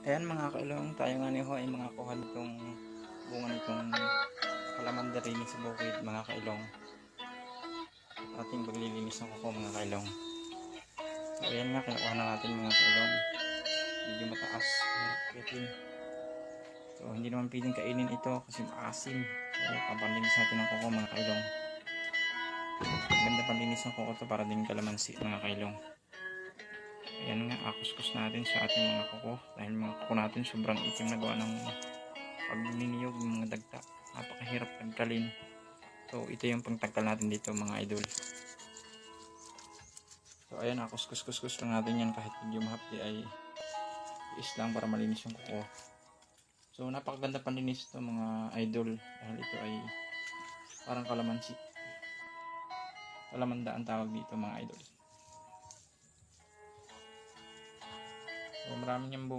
Ayan mga kailong, tayo nga ni ho ay mga kuha nitong bunga nitong kalamanda rin sa bukid mga kailong. Ating paglilinis ng kuko mga kailong. So ayan nga, kinukuha na natin mga kailong. Medyo mataas, hirap. So hindi naman pwedeng kainin ito kasi maasim. So papanlinis natin ng kuko mga kailong. Maganda panlinis ng kuko to para din kalamansi mga kailong. Ayan nga, akuskus natin sa ating mga kuko dahil mga kuko natin sobrang itim na gawa ng pagniniyog ng mga dagta. Napakahirap tanggalin. So ito yung pangtanggal natin dito mga idol. So ayan, akuskus lang natin yan kahit medyo mahapdi ay is lang para malinis yung kuko. So napakaganda panlinis ito mga idol dahil ito ay parang kalamansi. Kalamanda ang tawag dito mga idol. So maraming yung